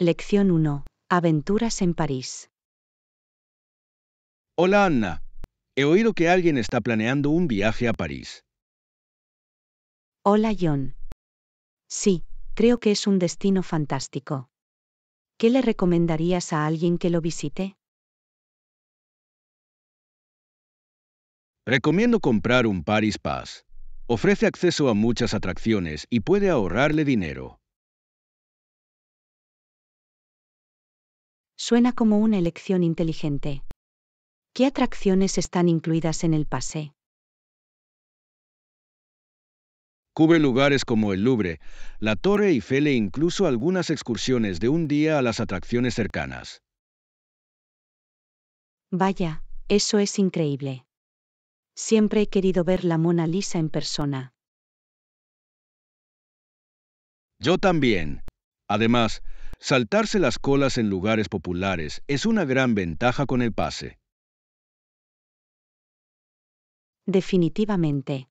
Lección 1. Aventuras en París. Hola Anna, he oído que alguien está planeando un viaje a París. Hola John. Sí, creo que es un destino fantástico. ¿Qué le recomendarías a alguien que lo visite? Recomiendo comprar un Paris Pass. Ofrece acceso a muchas atracciones y puede ahorrarle dinero. Suena como una elección inteligente. ¿Qué atracciones están incluidas en el pase? Cubre lugares como el Louvre, la Torre Eiffel e incluso algunas excursiones de un día a las atracciones cercanas. Vaya, eso es increíble. Siempre he querido ver la Mona Lisa en persona. Yo también. Además, saltarse las colas en lugares populares es una gran ventaja con el pase. Definitivamente.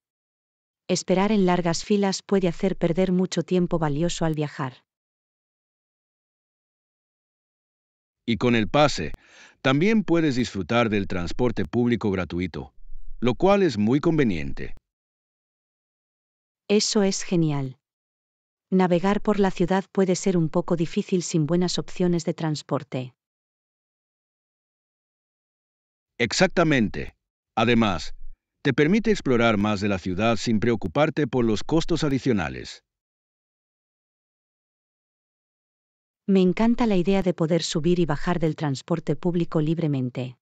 Esperar en largas filas puede hacer perder mucho tiempo valioso al viajar. Y con el pase, también puedes disfrutar del transporte público gratuito, lo cual es muy conveniente. Eso es genial. Navegar por la ciudad puede ser un poco difícil sin buenas opciones de transporte. Exactamente. Además, te permite explorar más de la ciudad sin preocuparte por los costos adicionales. Me encanta la idea de poder subir y bajar del transporte público libremente.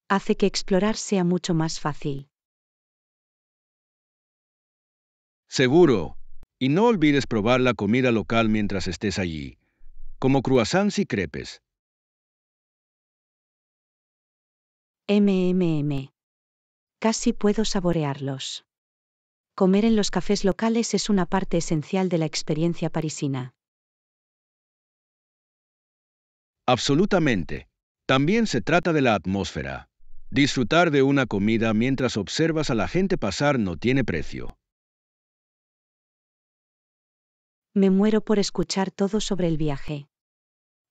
Hace que explorar sea mucho más fácil. Seguro. Y no olvides probar la comida local mientras estés allí, como croissants y crepes. MMM. Casi puedo saborearlos. Comer en los cafés locales es una parte esencial de la experiencia parisina. Absolutamente. También se trata de la atmósfera. Disfrutar de una comida mientras observas a la gente pasar no tiene precio. Me muero por escuchar todo sobre el viaje.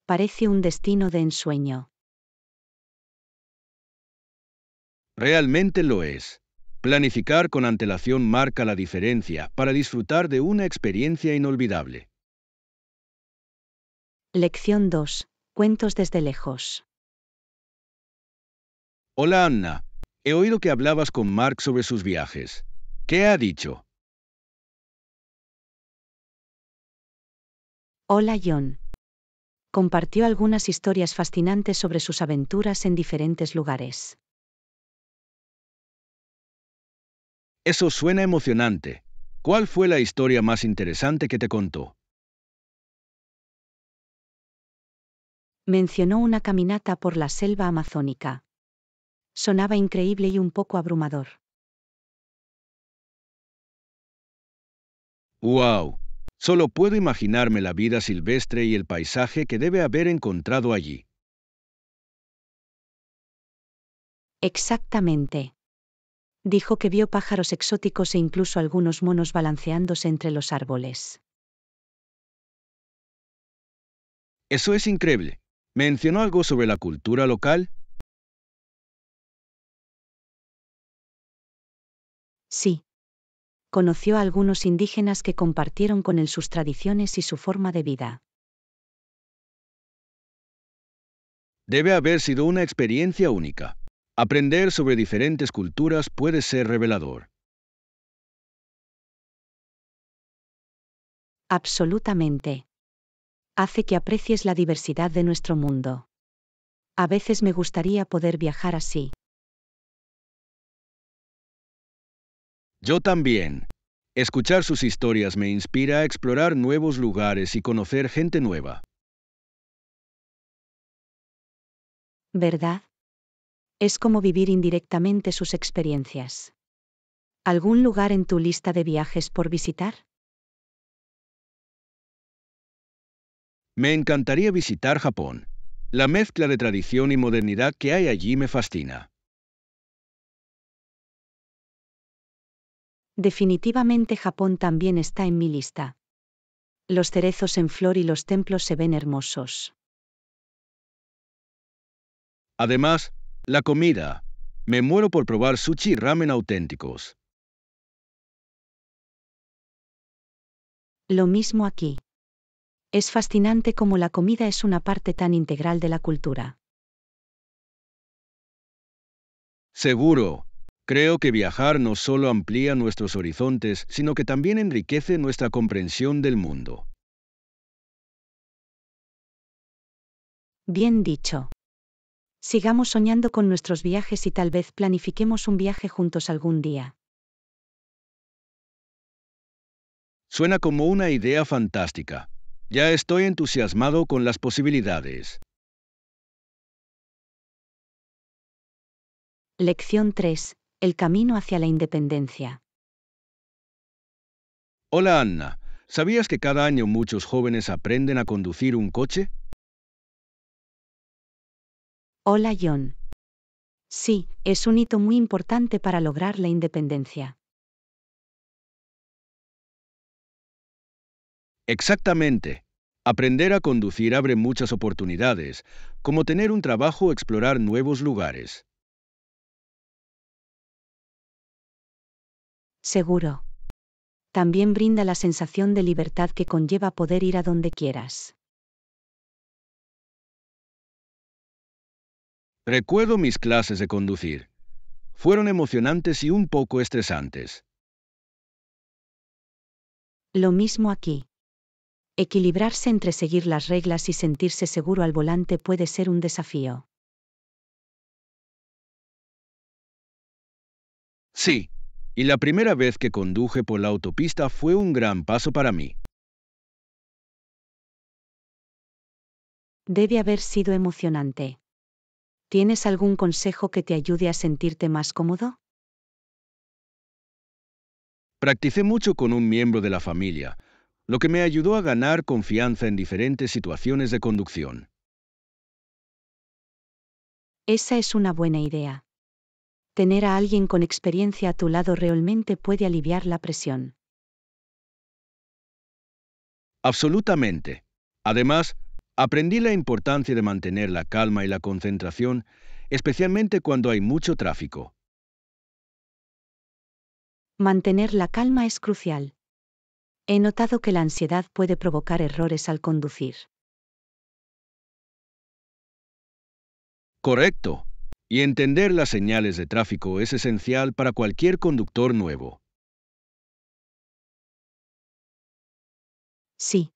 Parece un destino de ensueño. Realmente lo es. Planificar con antelación marca la diferencia para disfrutar de una experiencia inolvidable. Lección 2. Cuentos desde lejos. Hola Anna, he oído que hablabas con Mark sobre sus viajes. ¿Qué ha dicho? Hola John. Compartió algunas historias fascinantes sobre sus aventuras en diferentes lugares. Eso suena emocionante. ¿Cuál fue la historia más interesante que te contó? Mencionó una caminata por la selva amazónica. Sonaba increíble y un poco abrumador. ¡Wow! Solo puedo imaginarme la vida silvestre y el paisaje que debe haber encontrado allí. Exactamente. Dijo que vio pájaros exóticos e incluso algunos monos balanceándose entre los árboles. Eso es increíble. ¿Mencionó algo sobre la cultura local? Sí. Conoció a algunos indígenas que compartieron con él sus tradiciones y su forma de vida. Debe haber sido una experiencia única. Aprender sobre diferentes culturas puede ser revelador. Absolutamente. Hace que aprecies la diversidad de nuestro mundo. A veces me gustaría poder viajar así. Yo también. Escuchar sus historias me inspira a explorar nuevos lugares y conocer gente nueva. ¿Verdad? Es como vivir indirectamente sus experiencias. ¿Algún lugar en tu lista de viajes por visitar? Me encantaría visitar Japón. La mezcla de tradición y modernidad que hay allí me fascina. Definitivamente Japón también está en mi lista. Los cerezos en flor y los templos se ven hermosos. Además, la comida. Me muero por probar sushi y ramen auténticos. Lo mismo aquí. Es fascinante cómo la comida es una parte tan integral de la cultura. Seguro. Creo que viajar no solo amplía nuestros horizontes, sino que también enriquece nuestra comprensión del mundo. Bien dicho. Sigamos soñando con nuestros viajes y tal vez planifiquemos un viaje juntos algún día. Suena como una idea fantástica. Ya estoy entusiasmado con las posibilidades. Lección 3. El camino hacia la independencia. Hola Anna, ¿sabías que cada año muchos jóvenes aprenden a conducir un coche? Hola John. Sí, es un hito muy importante para lograr la independencia. Exactamente. Aprender a conducir abre muchas oportunidades, como tener un trabajo o explorar nuevos lugares. Seguro. También brinda la sensación de libertad que conlleva poder ir a donde quieras. Recuerdo mis clases de conducir. Fueron emocionantes y un poco estresantes. Lo mismo aquí. Equilibrarse entre seguir las reglas y sentirse seguro al volante puede ser un desafío. Sí, y la primera vez que conduje por la autopista fue un gran paso para mí. Debe haber sido emocionante. ¿Tienes algún consejo que te ayude a sentirte más cómodo? Practicé mucho con un miembro de la familia, lo que me ayudó a ganar confianza en diferentes situaciones de conducción. Esa es una buena idea. Tener a alguien con experiencia a tu lado realmente puede aliviar la presión. Absolutamente. Además, aprendí la importancia de mantener la calma y la concentración, especialmente cuando hay mucho tráfico. Mantener la calma es crucial. He notado que la ansiedad puede provocar errores al conducir. Correcto. Y entender las señales de tráfico es esencial para cualquier conductor nuevo. Sí.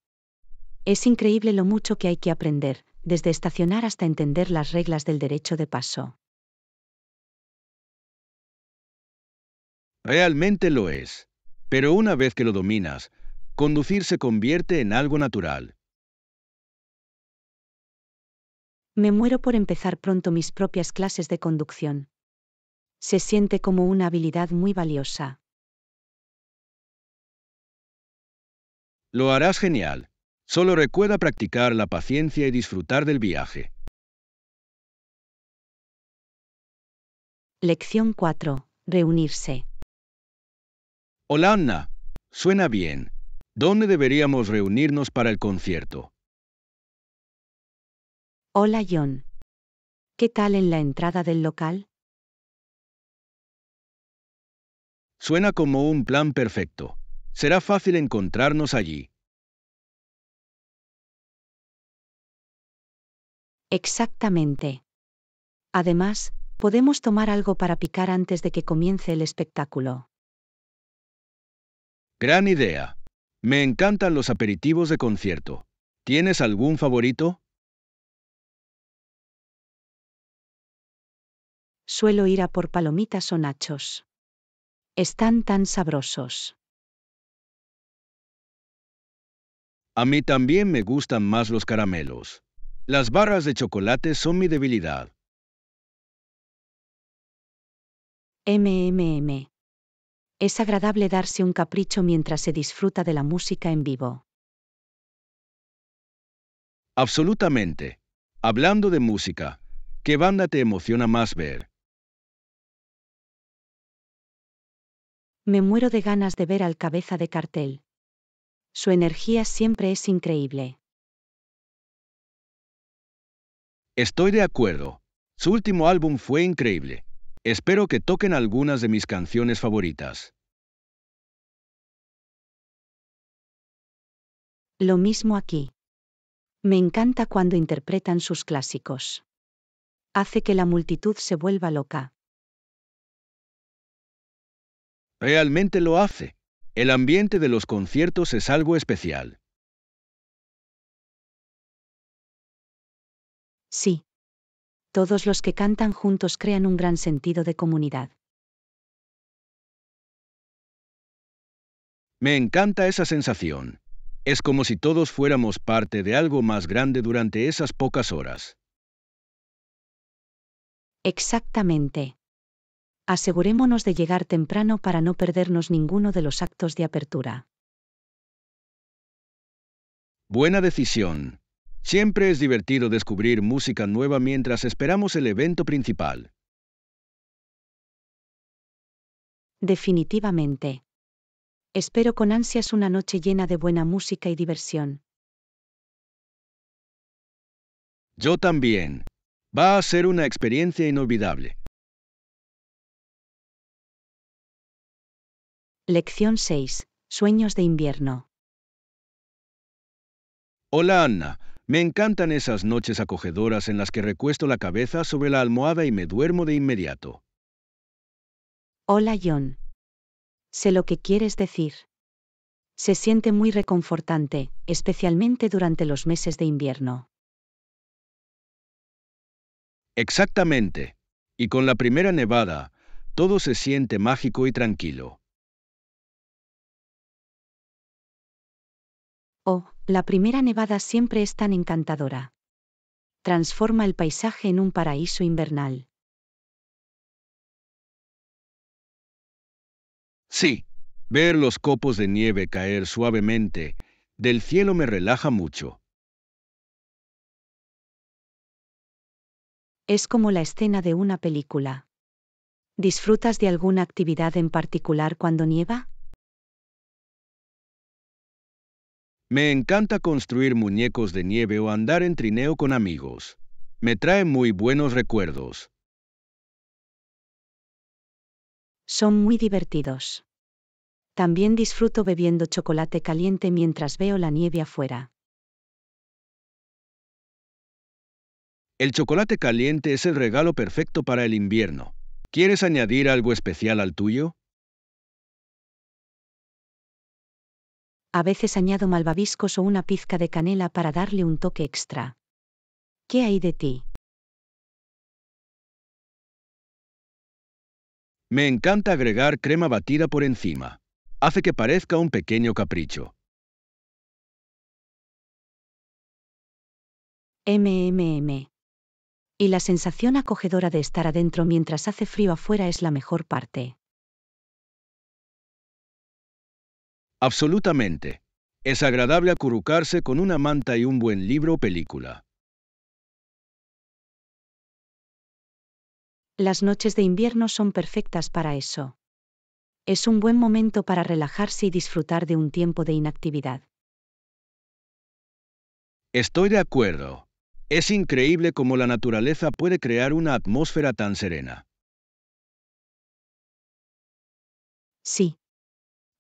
Es increíble lo mucho que hay que aprender, desde estacionar hasta entender las reglas del derecho de paso. Realmente lo es. Pero una vez que lo dominas, conducir se convierte en algo natural. Me muero por empezar pronto mis propias clases de conducción. Se siente como una habilidad muy valiosa. Lo harás genial. Solo recuerda practicar la paciencia y disfrutar del viaje. Lección 4. Reunirse. Hola Anna, suena bien. ¿Dónde deberíamos reunirnos para el concierto? Hola John. ¿Qué tal en la entrada del local? Suena como un plan perfecto. Será fácil encontrarnos allí. Exactamente. Además, podemos tomar algo para picar antes de que comience el espectáculo. Gran idea. Me encantan los aperitivos de concierto. ¿Tienes algún favorito? Suelo ir a por palomitas o nachos. Están tan sabrosos. A mí también me gustan más los caramelos. Las barras de chocolate son mi debilidad. MMM. Es agradable darse un capricho mientras se disfruta de la música en vivo. Absolutamente. Hablando de música, ¿qué banda te emociona más ver? Me muero de ganas de ver al Cabeza de Cartel. Su energía siempre es increíble. Estoy de acuerdo. Su último álbum fue increíble. Espero que toquen algunas de mis canciones favoritas. Lo mismo aquí. Me encanta cuando interpretan sus clásicos. Hace que la multitud se vuelva loca. Realmente lo hace. El ambiente de los conciertos es algo especial. Sí. Todos los que cantan juntos crean un gran sentido de comunidad. Me encanta esa sensación. Es como si todos fuéramos parte de algo más grande durante esas pocas horas. Exactamente. Asegurémonos de llegar temprano para no perdernos ninguno de los actos de apertura. Buena decisión. Siempre es divertido descubrir música nueva mientras esperamos el evento principal. Definitivamente. Espero con ansias una noche llena de buena música y diversión. Yo también. Va a ser una experiencia inolvidable. Lección 6. Sueños de invierno. Hola Anna, me encantan esas noches acogedoras en las que recuesto la cabeza sobre la almohada y me duermo de inmediato. Hola John. Sé lo que quieres decir. Se siente muy reconfortante, especialmente durante los meses de invierno. Exactamente. Y con la primera nevada, todo se siente mágico y tranquilo. Oh, la primera nevada siempre es tan encantadora. Transforma el paisaje en un paraíso invernal. Sí, ver los copos de nieve caer suavemente del cielo me relaja mucho. Es como la escena de una película. ¿Disfrutas de alguna actividad en particular cuando nieva? Me encanta construir muñecos de nieve o andar en trineo con amigos. Me trae muy buenos recuerdos. Son muy divertidos. También disfruto bebiendo chocolate caliente mientras veo la nieve afuera. El chocolate caliente es el regalo perfecto para el invierno. ¿Quieres añadir algo especial al tuyo? A veces añado malvaviscos o una pizca de canela para darle un toque extra. ¿Qué hay de ti? Me encanta agregar crema batida por encima. Hace que parezca un pequeño capricho. MMM. Y la sensación acogedora de estar adentro mientras hace frío afuera es la mejor parte. Absolutamente. Es agradable acurrucarse con una manta y un buen libro o película. Las noches de invierno son perfectas para eso. Es un buen momento para relajarse y disfrutar de un tiempo de inactividad. Estoy de acuerdo. Es increíble cómo la naturaleza puede crear una atmósfera tan serena. Sí.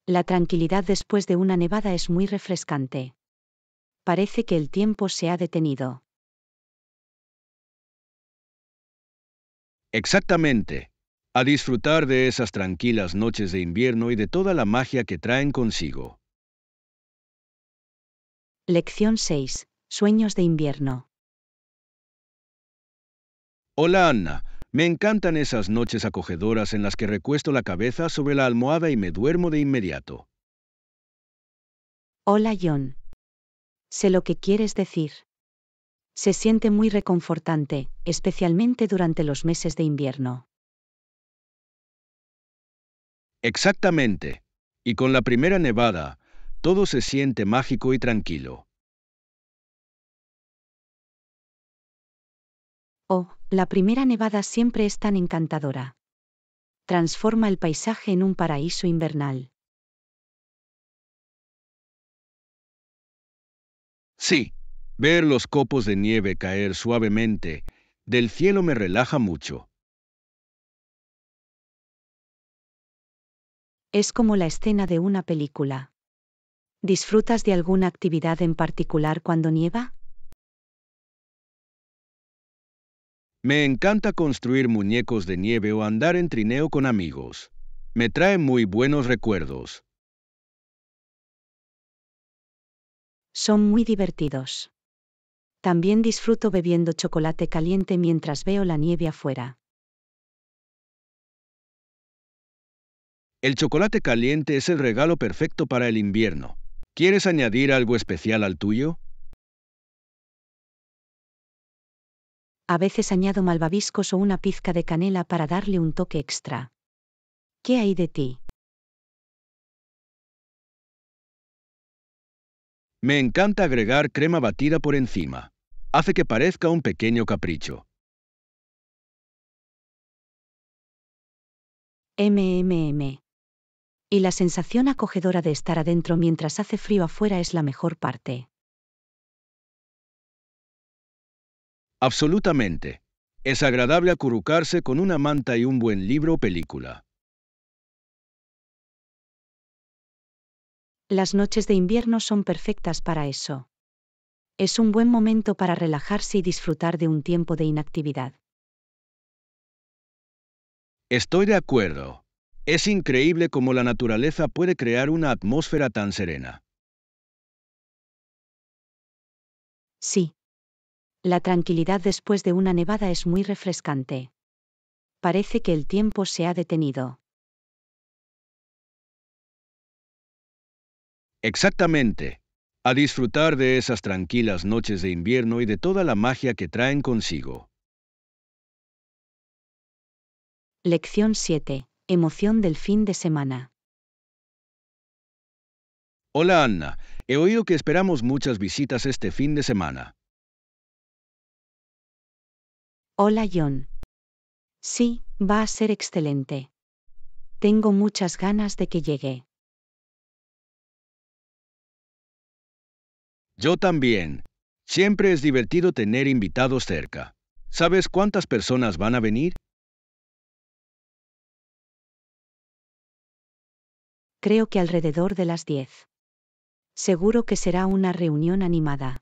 La tranquilidad después de una nevada es muy refrescante. Parece que el tiempo se ha detenido. Exactamente. A disfrutar de esas tranquilas noches de invierno y de toda la magia que traen consigo. Lección 6. Sueños de invierno. Hola Anna, me encantan esas noches acogedoras en las que recuesto la cabeza sobre la almohada y me duermo de inmediato. Hola John. Sé lo que quieres decir. Se siente muy reconfortante, especialmente durante los meses de invierno. Exactamente. Y con la primera nevada, todo se siente mágico y tranquilo. Oh, la primera nevada siempre es tan encantadora. Transforma el paisaje en un paraíso invernal. Sí, ver los copos de nieve caer suavemente del cielo me relaja mucho. Es como la escena de una película. ¿Disfrutas de alguna actividad en particular cuando nieva? Me encanta construir muñecos de nieve o andar en trineo con amigos. Me trae muy buenos recuerdos. Son muy divertidos. También disfruto bebiendo chocolate caliente mientras veo la nieve afuera. El chocolate caliente es el regalo perfecto para el invierno. ¿Quieres añadir algo especial al tuyo? A veces añado malvaviscos o una pizca de canela para darle un toque extra. ¿Qué hay de ti? Me encanta agregar crema batida por encima. Hace que parezca un pequeño capricho. MMM. Y la sensación acogedora de estar adentro mientras hace frío afuera es la mejor parte. Absolutamente. Es agradable acurrucarse con una manta y un buen libro o película. Las noches de invierno son perfectas para eso. Es un buen momento para relajarse y disfrutar de un tiempo de inactividad. Estoy de acuerdo. Es increíble cómo la naturaleza puede crear una atmósfera tan serena. Sí. La tranquilidad después de una nevada es muy refrescante. Parece que el tiempo se ha detenido. Exactamente. A disfrutar de esas tranquilas noches de invierno y de toda la magia que traen consigo. Lección 7. Emoción del fin de semana. Hola Anna, he oído que esperamos muchas visitas este fin de semana. Hola John. Sí, va a ser excelente. Tengo muchas ganas de que llegue. Yo también. Siempre es divertido tener invitados cerca. ¿Sabes cuántas personas van a venir? Creo que alrededor de las 10. Seguro que será una reunión animada.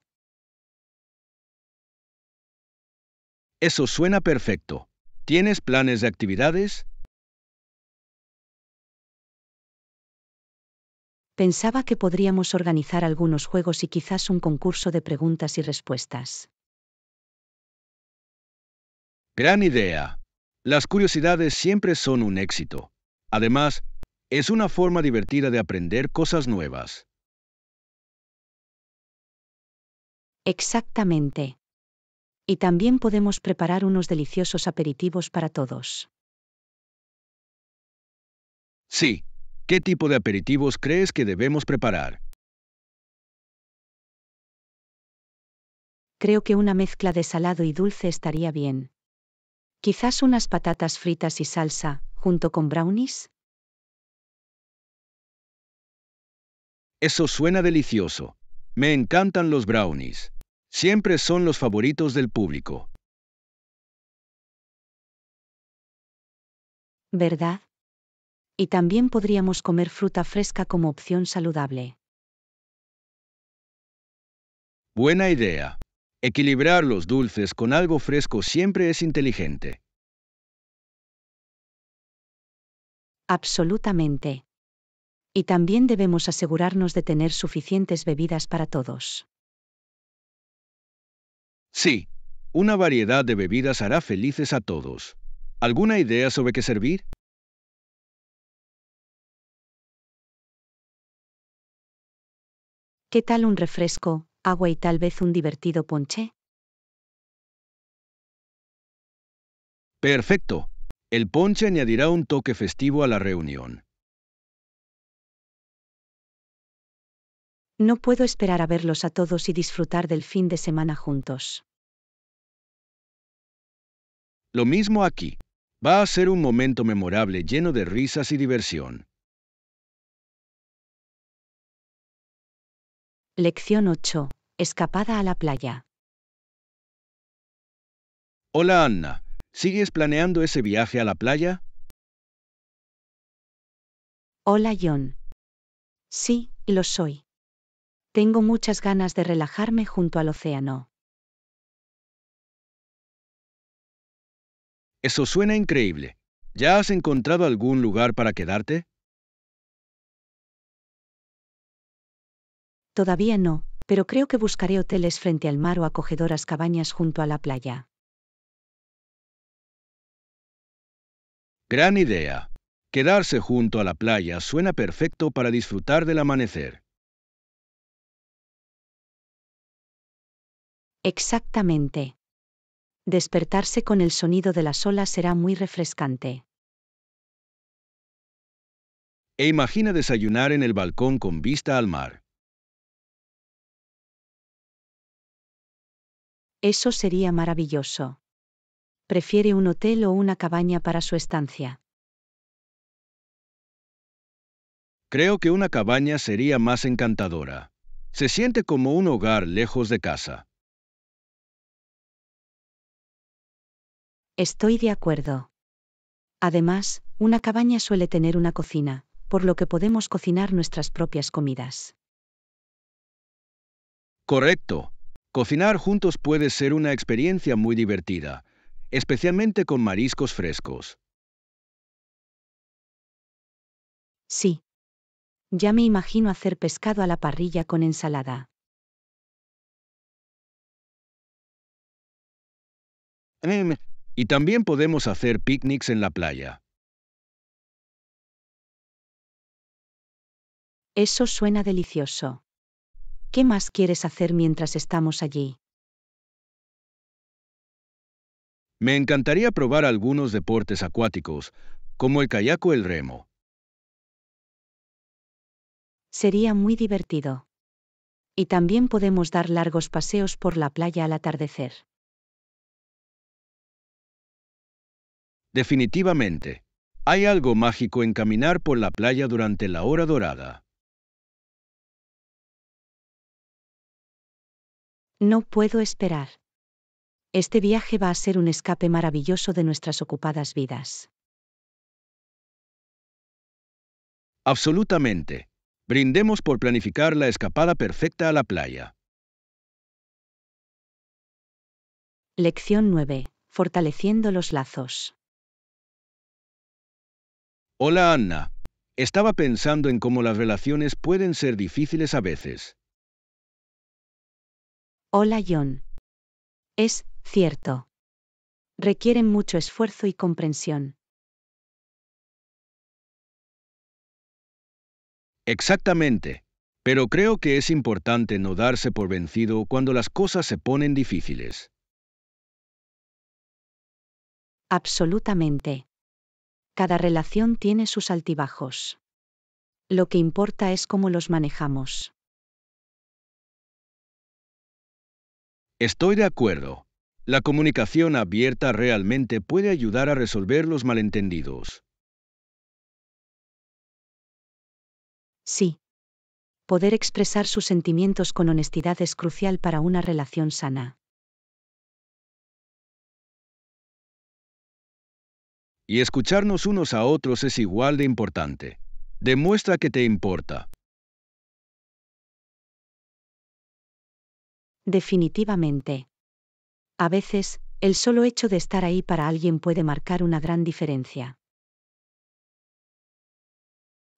Eso suena perfecto. ¿Tienes planes de actividades? Pensaba que podríamos organizar algunos juegos y quizás un concurso de preguntas y respuestas. Gran idea. Las curiosidades siempre son un éxito. Además, es una forma divertida de aprender cosas nuevas. Exactamente. Y también podemos preparar unos deliciosos aperitivos para todos. Sí. ¿Qué tipo de aperitivos crees que debemos preparar? Creo que una mezcla de salado y dulce estaría bien. Quizás unas patatas fritas y salsa, junto con brownies. Eso suena delicioso. Me encantan los brownies. Siempre son los favoritos del público. ¿Verdad? Y también podríamos comer fruta fresca como opción saludable. Buena idea. Equilibrar los dulces con algo fresco siempre es inteligente. Absolutamente. Y también debemos asegurarnos de tener suficientes bebidas para todos. Sí, una variedad de bebidas hará felices a todos. ¿Alguna idea sobre qué servir? ¿Qué tal un refresco, agua y tal vez un divertido ponche? Perfecto. El ponche añadirá un toque festivo a la reunión. No puedo esperar a verlos a todos y disfrutar del fin de semana juntos. Lo mismo aquí. Va a ser un momento memorable lleno de risas y diversión. Lección 8. Escapada a la playa. Hola Anna, ¿sigues planeando ese viaje a la playa? Hola John. Sí, lo soy. Tengo muchas ganas de relajarme junto al océano. Eso suena increíble. ¿Ya has encontrado algún lugar para quedarte? Todavía no, pero creo que buscaré hoteles frente al mar o acogedoras cabañas junto a la playa. Gran idea. Quedarse junto a la playa suena perfecto para disfrutar del amanecer. Exactamente. Despertarse con el sonido de las olas será muy refrescante. E imagina desayunar en el balcón con vista al mar. Eso sería maravilloso. ¿Prefiere un hotel o una cabaña para su estancia? Creo que una cabaña sería más encantadora. Se siente como un hogar lejos de casa. Estoy de acuerdo. Además, una cabaña suele tener una cocina, por lo que podemos cocinar nuestras propias comidas. Correcto. Cocinar juntos puede ser una experiencia muy divertida, especialmente con mariscos frescos. Sí. Ya me imagino hacer pescado a la parrilla con ensalada. Y también podemos hacer picnics en la playa. Eso suena delicioso. ¿Qué más quieres hacer mientras estamos allí? Me encantaría probar algunos deportes acuáticos, como el kayak o el remo. Sería muy divertido. Y también podemos dar largos paseos por la playa al atardecer. Definitivamente. Hay algo mágico en caminar por la playa durante la hora dorada. No puedo esperar. Este viaje va a ser un escape maravilloso de nuestras ocupadas vidas. Absolutamente. Brindemos por planificar la escapada perfecta a la playa. Lección 9. Fortaleciendo los lazos. Hola Anna. Estaba pensando en cómo las relaciones pueden ser difíciles a veces. Hola John. Es cierto. Requieren mucho esfuerzo y comprensión. Exactamente. Pero creo que es importante no darse por vencido cuando las cosas se ponen difíciles. Absolutamente. Cada relación tiene sus altibajos. Lo que importa es cómo los manejamos. Estoy de acuerdo. La comunicación abierta realmente puede ayudar a resolver los malentendidos. Sí. Poder expresar sus sentimientos con honestidad es crucial para una relación sana. Y escucharnos unos a otros es igual de importante. Demuestra que te importa. Definitivamente. A veces, el solo hecho de estar ahí para alguien puede marcar una gran diferencia.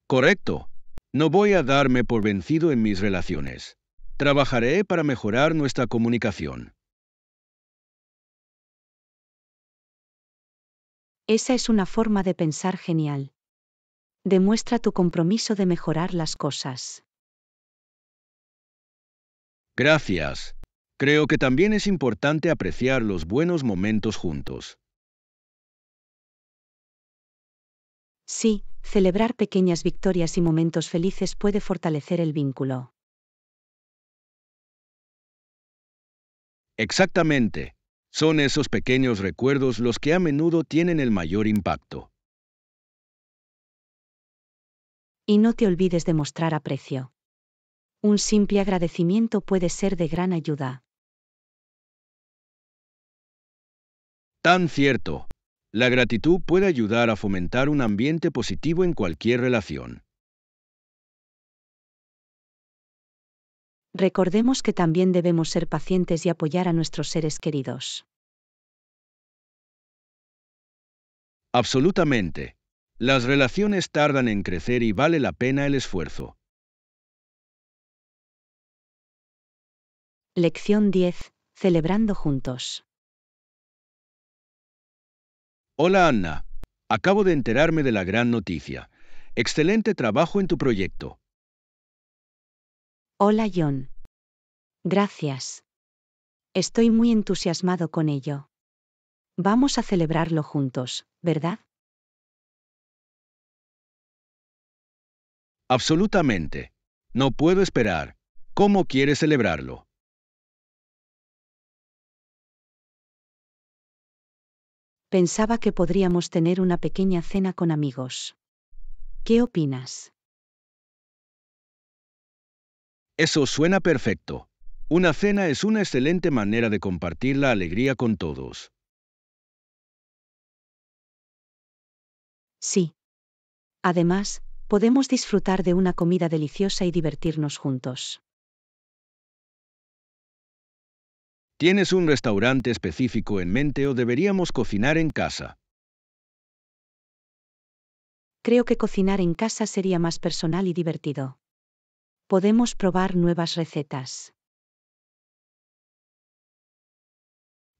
Correcto. No voy a darme por vencido en mis relaciones. Trabajaré para mejorar nuestra comunicación. Esa es una forma de pensar genial. Demuestra tu compromiso de mejorar las cosas. Gracias. Creo que también es importante apreciar los buenos momentos juntos. Sí, celebrar pequeñas victorias y momentos felices puede fortalecer el vínculo. Exactamente. Son esos pequeños recuerdos los que a menudo tienen el mayor impacto. Y no te olvides de mostrar aprecio. Un simple agradecimiento puede ser de gran ayuda. Tan cierto. La gratitud puede ayudar a fomentar un ambiente positivo en cualquier relación. Recordemos que también debemos ser pacientes y apoyar a nuestros seres queridos. Absolutamente. Las relaciones tardan en crecer y vale la pena el esfuerzo. Lección 10. Celebrando juntos. Hola Anna. Acabo de enterarme de la gran noticia. Excelente trabajo en tu proyecto. Hola John. Gracias. Estoy muy entusiasmado con ello. Vamos a celebrarlo juntos, ¿verdad? Absolutamente. No puedo esperar. ¿Cómo quieres celebrarlo? Pensaba que podríamos tener una pequeña cena con amigos. ¿Qué opinas? Eso suena perfecto. Una cena es una excelente manera de compartir la alegría con todos. Sí. Además, podemos disfrutar de una comida deliciosa y divertirnos juntos. ¿Tienes un restaurante específico en mente o deberíamos cocinar en casa? Creo que cocinar en casa sería más personal y divertido. Podemos probar nuevas recetas.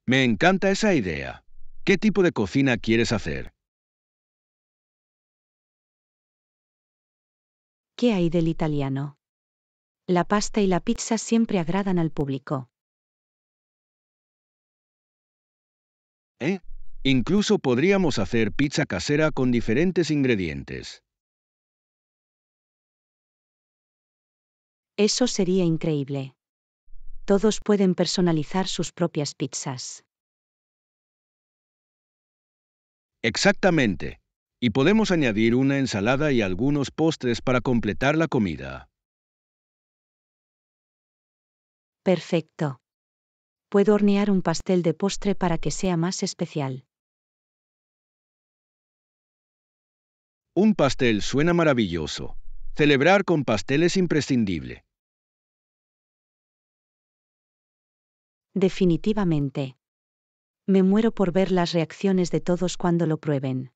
Me encanta esa idea. ¿Qué tipo de cocina quieres hacer? ¿Qué hay del italiano? La pasta y la pizza siempre agradan al público. ¿Eh? Incluso podríamos hacer pizza casera con diferentes ingredientes. Eso sería increíble. Todos pueden personalizar sus propias pizzas. Exactamente. Y podemos añadir una ensalada y algunos postres para completar la comida. Perfecto. Puedo hornear un pastel de postre para que sea más especial. Un pastel suena maravilloso. Celebrar con pastel es imprescindible. Definitivamente. Me muero por ver las reacciones de todos cuando lo prueben.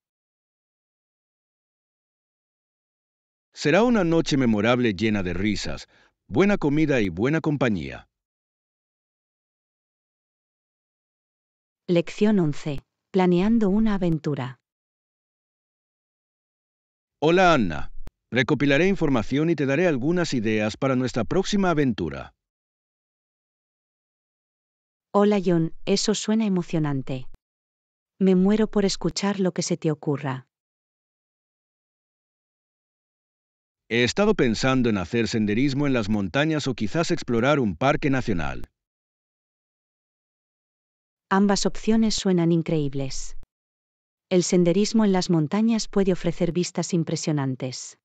Será una noche memorable llena de risas, buena comida y buena compañía. Lección 11. Planeando una aventura. Hola Anna. Recopilaré información y te daré algunas ideas para nuestra próxima aventura. Hola John, eso suena emocionante. Me muero por escuchar lo que se te ocurra. He estado pensando en hacer senderismo en las montañas o quizás explorar un parque nacional. Ambas opciones suenan increíbles. El senderismo en las montañas puede ofrecer vistas impresionantes.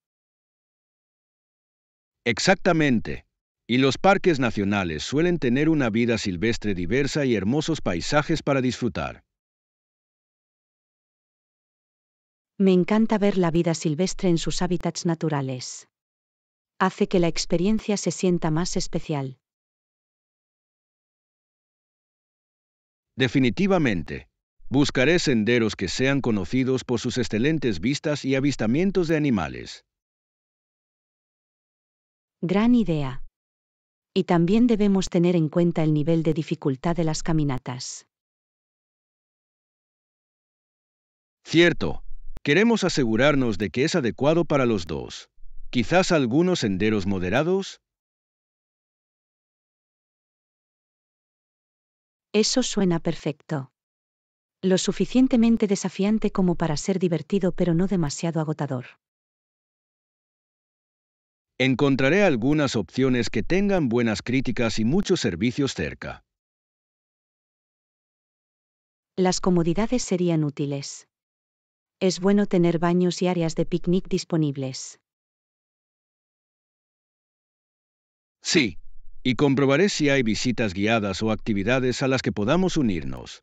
Exactamente. Y los parques nacionales suelen tener una vida silvestre diversa y hermosos paisajes para disfrutar. Me encanta ver la vida silvestre en sus hábitats naturales. Hace que la experiencia se sienta más especial. Definitivamente. Buscaré senderos que sean conocidos por sus excelentes vistas y avistamientos de animales. Gran idea. Y también debemos tener en cuenta el nivel de dificultad de las caminatas. Cierto. Queremos asegurarnos de que es adecuado para los dos. Quizás algunos senderos moderados. Eso suena perfecto. Lo suficientemente desafiante como para ser divertido pero no demasiado agotador. Encontraré algunas opciones que tengan buenas críticas y muchos servicios cerca. Las comodidades serían útiles. Es bueno tener baños y áreas de picnic disponibles. Sí, y comprobaré si hay visitas guiadas o actividades a las que podamos unirnos.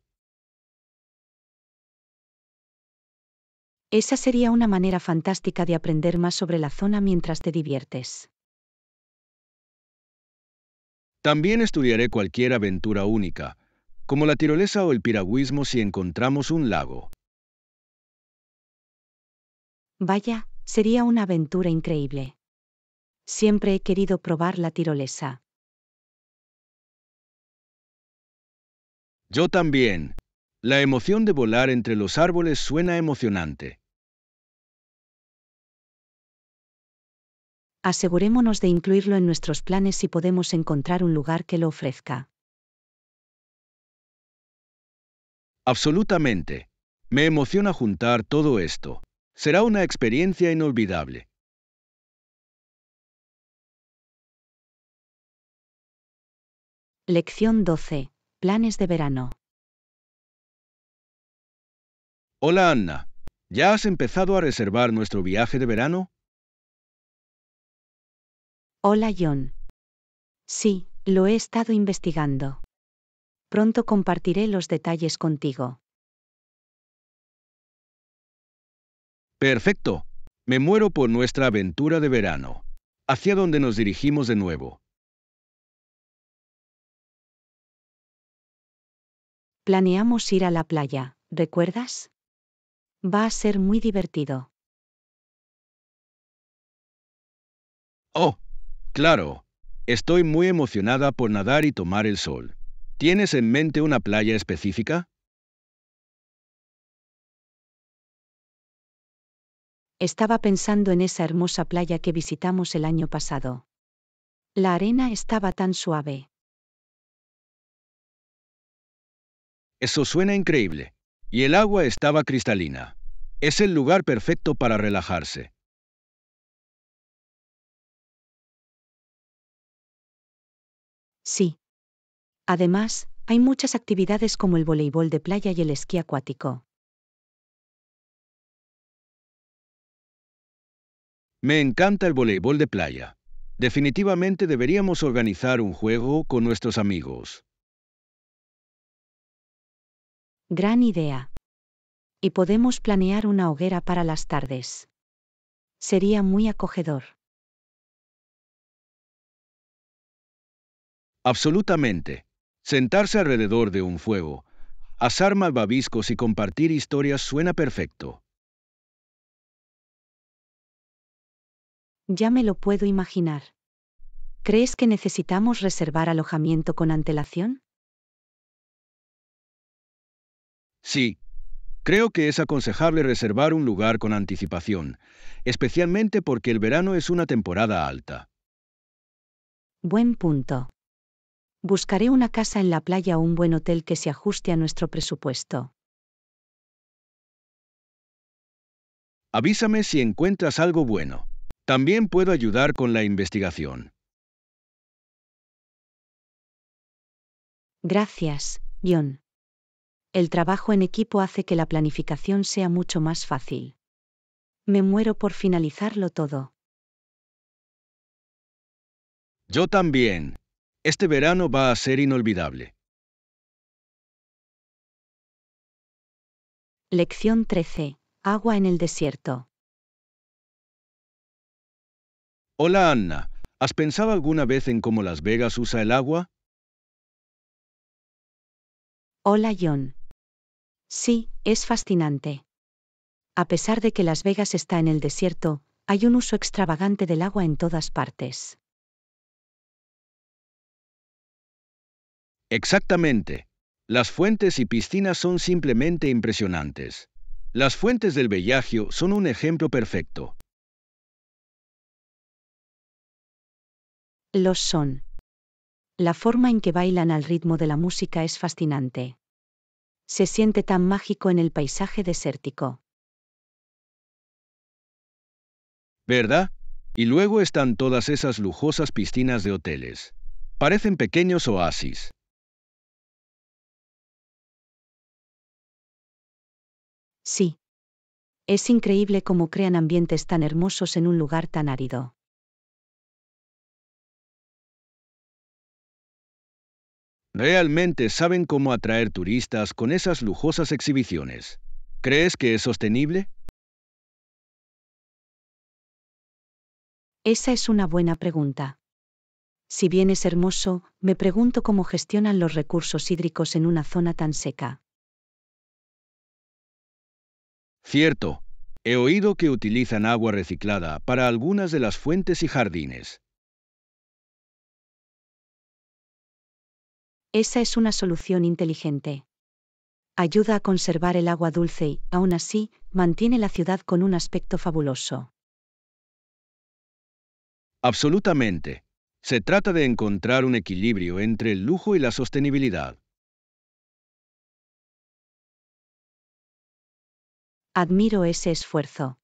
Esa sería una manera fantástica de aprender más sobre la zona mientras te diviertes. También estudiaré cualquier aventura única, como la tirolesa o el piragüismo si encontramos un lago. Vaya, sería una aventura increíble. Siempre he querido probar la tirolesa. Yo también. La emoción de volar entre los árboles suena emocionante. Asegurémonos de incluirlo en nuestros planes si podemos encontrar un lugar que lo ofrezca. Absolutamente. Me emociona juntar todo esto. Será una experiencia inolvidable. Lección 12. Planes de verano. Hola Anna. ¿Ya has empezado a reservar nuestro viaje de verano? Hola John. Sí, lo he estado investigando. Pronto compartiré los detalles contigo. Perfecto. Me muero por nuestra aventura de verano. ¿Hacia dónde nos dirigimos de nuevo? Planeamos ir a la playa, ¿recuerdas? Va a ser muy divertido. Oh, claro. Estoy muy emocionada por nadar y tomar el sol. ¿Tienes en mente una playa específica? Estaba pensando en esa hermosa playa que visitamos el año pasado. La arena estaba tan suave. Eso suena increíble. Y el agua estaba cristalina. Es el lugar perfecto para relajarse. Sí. Además, hay muchas actividades como el voleibol de playa y el esquí acuático. Me encanta el voleibol de playa. Definitivamente deberíamos organizar un juego con nuestros amigos. Gran idea. Y podemos planear una hoguera para las tardes. Sería muy acogedor. Absolutamente. Sentarse alrededor de un fuego, asar malvaviscos y compartir historias suena perfecto. Ya me lo puedo imaginar. ¿Crees que necesitamos reservar alojamiento con antelación? Sí, creo que es aconsejable reservar un lugar con anticipación, especialmente porque el verano es una temporada alta. Buen punto. Buscaré una casa en la playa o un buen hotel que se ajuste a nuestro presupuesto. Avísame si encuentras algo bueno. También puedo ayudar con la investigación. Gracias, John. El trabajo en equipo hace que la planificación sea mucho más fácil. Me muero por finalizarlo todo. Yo también. Este verano va a ser inolvidable. Lección 13. Agua en el desierto. Hola Anna, ¿has pensado alguna vez en cómo Las Vegas usa el agua? Hola John. Sí, es fascinante. A pesar de que Las Vegas está en el desierto, hay un uso extravagante del agua en todas partes. Exactamente. Las fuentes y piscinas son simplemente impresionantes. Las fuentes del Bellagio son un ejemplo perfecto. Los son. La forma en que bailan al ritmo de la música es fascinante. Se siente tan mágico en el paisaje desértico. ¿Verdad? Y luego están todas esas lujosas piscinas de hoteles. Parecen pequeños oasis. Sí. Es increíble cómo crean ambientes tan hermosos en un lugar tan árido. Realmente saben cómo atraer turistas con esas lujosas exhibiciones. ¿Crees que es sostenible? Esa es una buena pregunta. Si bien es hermoso, me pregunto cómo gestionan los recursos hídricos en una zona tan seca. Cierto. He oído que utilizan agua reciclada para algunas de las fuentes y jardines. Esa es una solución inteligente. Ayuda a conservar el agua dulce y, aún así, mantiene la ciudad con un aspecto fabuloso. Absolutamente. Se trata de encontrar un equilibrio entre el lujo y la sostenibilidad. Admiro ese esfuerzo.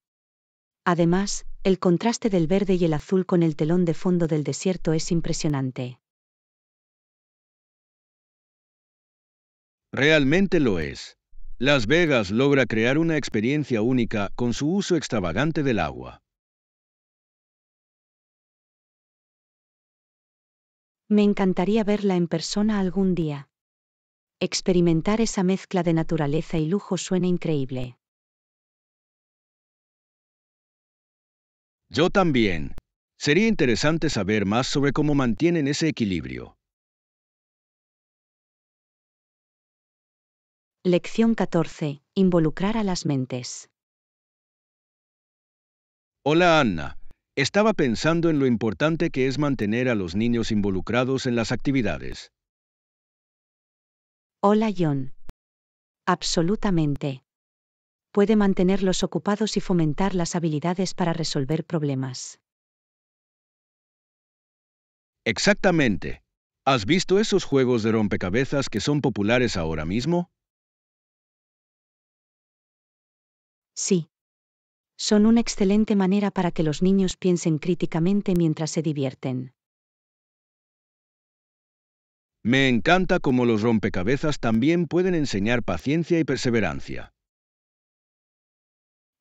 Además, el contraste del verde y el azul con el telón de fondo del desierto es impresionante. Realmente lo es. Las Vegas logra crear una experiencia única con su uso extravagante del agua. Me encantaría verla en persona algún día. Experimentar esa mezcla de naturaleza y lujo suena increíble. Yo también. Sería interesante saber más sobre cómo mantienen ese equilibrio. Lección 14. Involucrar a las mentes. Hola Anna. Estaba pensando en lo importante que es mantener a los niños involucrados en las actividades. Hola John. Absolutamente. Puede mantenerlos ocupados y fomentar las habilidades para resolver problemas. Exactamente. ¿Has visto esos juegos de rompecabezas que son populares ahora mismo? Sí. Son una excelente manera para que los niños piensen críticamente mientras se divierten. Me encanta cómo los rompecabezas también pueden enseñar paciencia y perseverancia.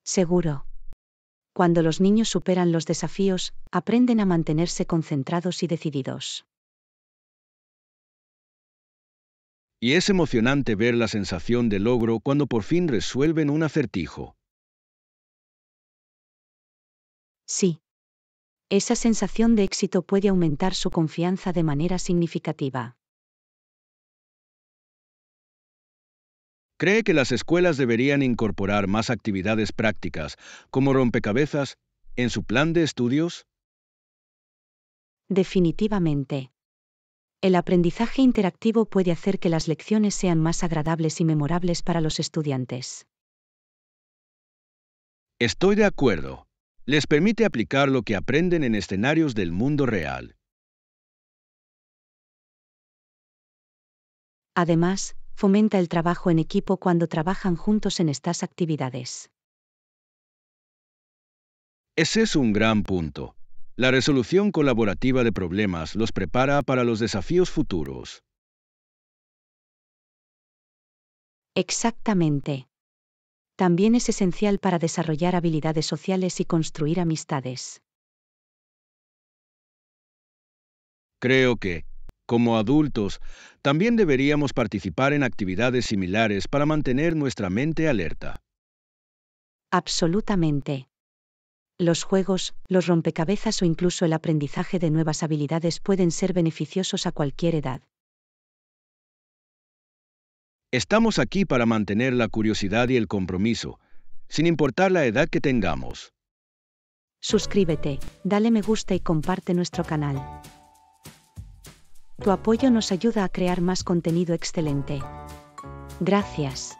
Seguro. Cuando los niños superan los desafíos, aprenden a mantenerse concentrados y decididos. Y es emocionante ver la sensación de logro cuando por fin resuelven un acertijo. Sí. Esa sensación de éxito puede aumentar su confianza de manera significativa. ¿Cree que las escuelas deberían incorporar más actividades prácticas, como rompecabezas, en su plan de estudios? Definitivamente. El aprendizaje interactivo puede hacer que las lecciones sean más agradables y memorables para los estudiantes. Estoy de acuerdo. Les permite aplicar lo que aprenden en escenarios del mundo real. Además, fomenta el trabajo en equipo cuando trabajan juntos en estas actividades. Ese es un gran punto. La resolución colaborativa de problemas los prepara para los desafíos futuros. Exactamente. También es esencial para desarrollar habilidades sociales y construir amistades. Creo que, como adultos, también deberíamos participar en actividades similares para mantener nuestra mente alerta. Absolutamente. Los juegos, los rompecabezas o incluso el aprendizaje de nuevas habilidades pueden ser beneficiosos a cualquier edad. Estamos aquí para mantener la curiosidad y el compromiso, sin importar la edad que tengamos. Suscríbete, dale me gusta y comparte nuestro canal. Tu apoyo nos ayuda a crear más contenido excelente. Gracias.